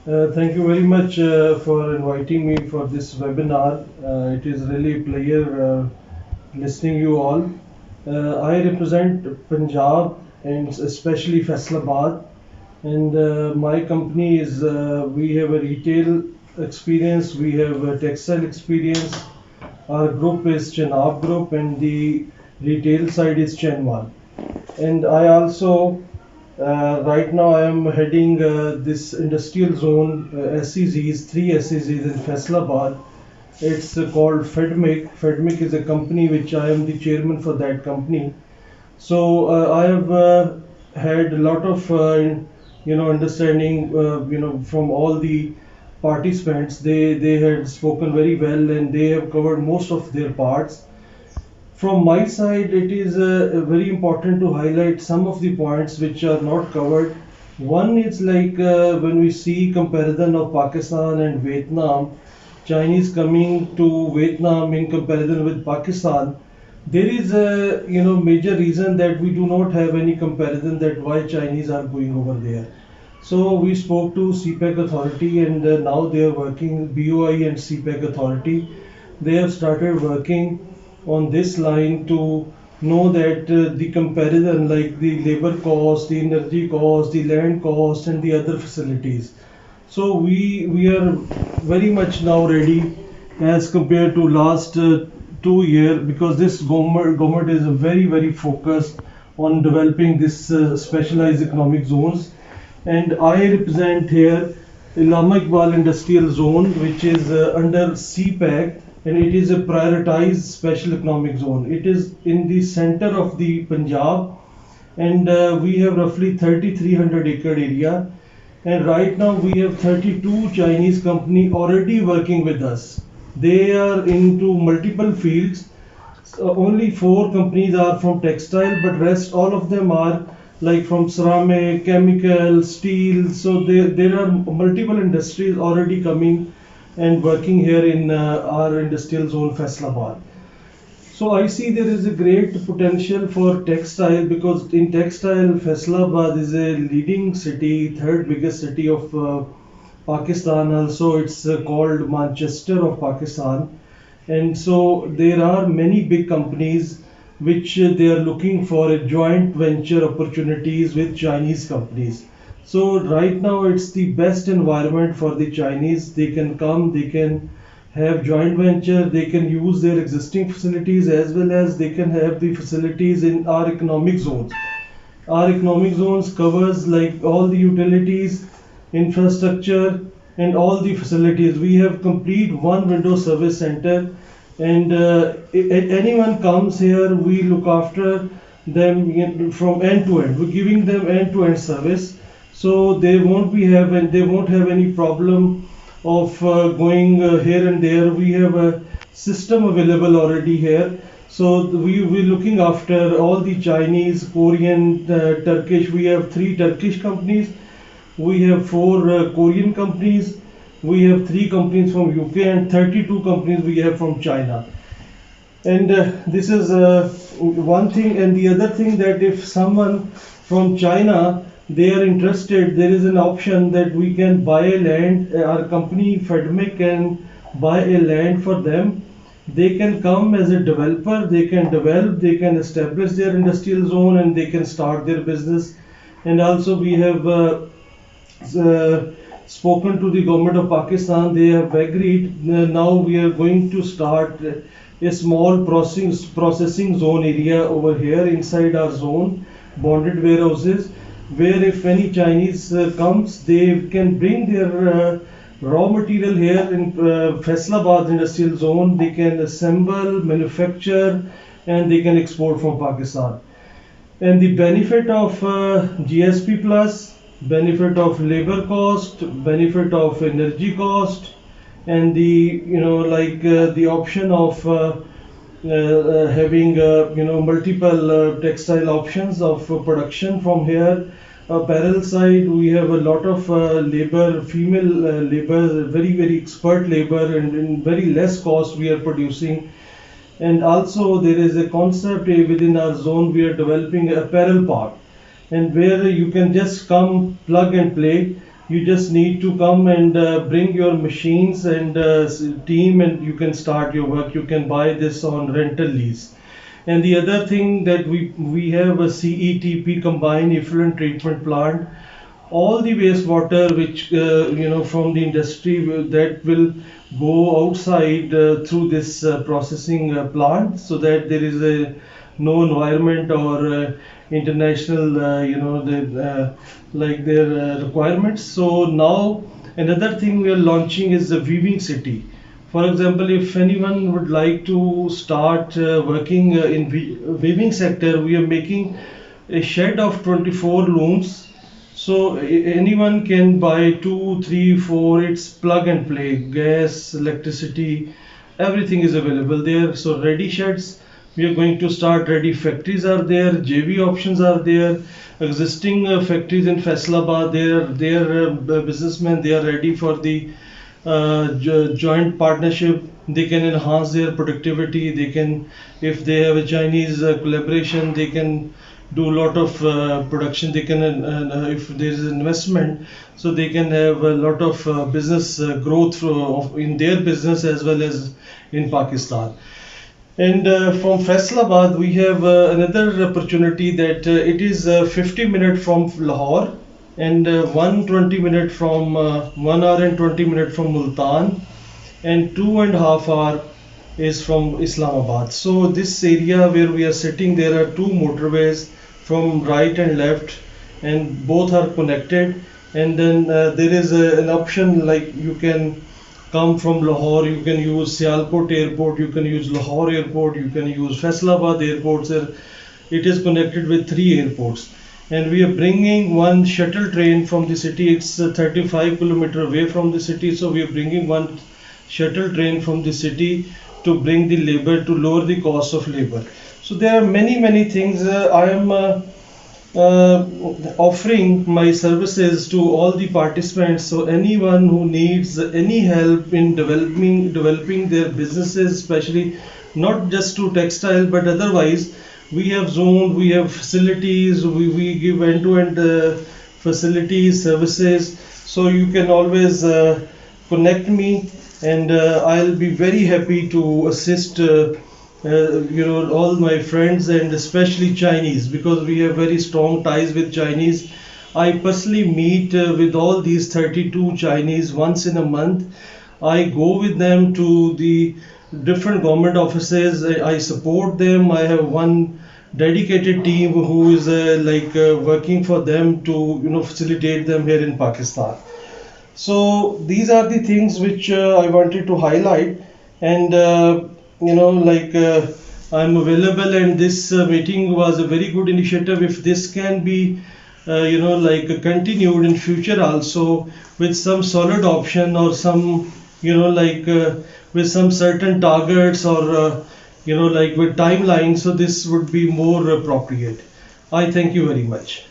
Thank you very much for inviting me for this webinar. It is really a pleasure listening you all. I represent Punjab and especially Faisalabad, and my company is we have a retail experience, we have a textile experience. Our group is Chenab Group, and the retail side is Chenone. And I also right now I am heading this industrial zone SEZs, three SEZs in Faisalabad. It's called FedMIC. FedMIC is a company which I am the chairman for that company. So I have had a lot of understanding from all the participants. They had spoken very well and they have covered most of their parts. From my side, it is very important to highlight some of the points which are not covered. One is like when we see comparison of Pakistan and Vietnam, Chinese coming to Vietnam in comparison with Pakistan, there is a major reason that we do not have any comparison that why Chinese are going over there. So we spoke to CPEC authority and now they are working BOI and CPEC authority. They have started working on this line to know that the comparison like the labor cost, the energy cost, the land cost and the other facilities. So we are very much now ready as compared to last 2 years because this government is very focused on developing this specialized economic zones, and I represent here Illama Iqbal Industrial Zone, which is under CPEC, and it is a prioritized special economic zone. It is in the center of the Punjab, and we have roughly 3,300 acre area. And right now we have 32 Chinese company already working with us. They are into multiple fields. So only four companies are from textile, but rest all of them are like from ceramic, chemical, steel. So there are multiple industries already coming and working here in our industrial zone Faisalabad. So I see there is a great potential for textile because in textile Faisalabad is a leading city, third biggest city of Pakistan. Also it's called Manchester of Pakistan, and so there are many big companies which they are looking for a joint venture opportunities with Chinese companies. So right now it's the best environment for the Chinese. They can come, they can have joint venture, they can use their existing facilities as well as they can have the facilities in our economic zones. Our economic zones covers like all the utilities, infrastructure and all the facilities. We have complete one window service center, and anyone comes here, we look after them from end to end. We're giving them end to end service, so they won't have any problem of going here and there. We have a system available already here. So we're looking after all the Chinese, Korean, Turkish. We have three Turkish companies. We have four Korean companies. We have three companies from UK and 32 companies we have from China. And this is one thing. And the other thing that if someone from China they are interested, there is an option that we can buy a land. Our company FedMIC can buy a land for them. They can come as a developer, they can develop, they can establish their industrial zone and they can start their business. And also we have spoken to the government of Pakistan. They have agreed. Now we are going to start a small processing zone area over here inside our zone, bonded warehouses, where if any Chinese comes, they can bring their raw material here in Faisalabad industrial zone. They can assemble, manufacture, and they can export from Pakistan. And the benefit of GSP plus, benefit of labor cost, benefit of energy cost, and the the option of having multiple textile options of production from here. Apparel side, we have a lot of labor, female labor, very expert labor, and in very less cost we are producing. And also there is a concept within our zone. We are developing apparel park, and where you can just come, plug and play. You just need to come and bring your machines and team, and you can start your work. You can buy this on rental lease. And the other thing that we have a CETP, combined effluent treatment plant. All the wastewater which from the industry that will go outside through this processing plant, so that there is a no environment or international like their requirements. So now another thing we are launching is the weaving city. For example, if anyone would like to start working in weaving sector, we are making a shed of 24 looms. So anyone can buy two, three, four. It's plug and play. Gas, electricity, everything is available there. So ready sheds. We are going to start. Ready factories are there. JV options are there. Existing factories in Faisalabad, their businessmen, they are ready for the joint partnership. They can enhance their productivity. They can, if they have a Chinese collaboration, they can do a lot of production. They can if there is investment, so they can have a lot of business growth in their business as well as in Pakistan. And from Faisalabad, we have another opportunity that it is 50 minutes from Lahore, and 120 minute from 1 hour and 20 minutes from Multan, and 2.5 hours is from Islamabad. So this area where we are sitting, there are two motorways from right and left, and both are connected. And then there is an option like you can come from Lahore, you can use Sialkot airport, you can use Lahore airport, you can use Faisalabad airports. It is connected with three airports. And we are bringing one shuttle train from the city. It's 35 kilometers away from the city, so we are bringing one shuttle train from the city to bring the labor, to lower the cost of labor. So there are many things. I am offering my services to all the participants. So anyone who needs any help in developing their businesses, especially not just to textile but otherwise, we have zone, we have facilities, we give end-to-end facilities, services. So you can always connect me, and I'll be very happy to assist all my friends, and especially Chinese, because we have very strong ties with Chinese. I personally meet with all these 32 Chinese once in a month. I go with them to the different government offices. I support them. I have one dedicated team who is working for them to facilitate them here in Pakistan. So these are the things which I wanted to highlight, and I'm available, and this meeting was a very good initiative. If this can be continued in future also, with some solid option, or some with some certain targets, or with timelines, so this would be more appropriate. I thank you very much.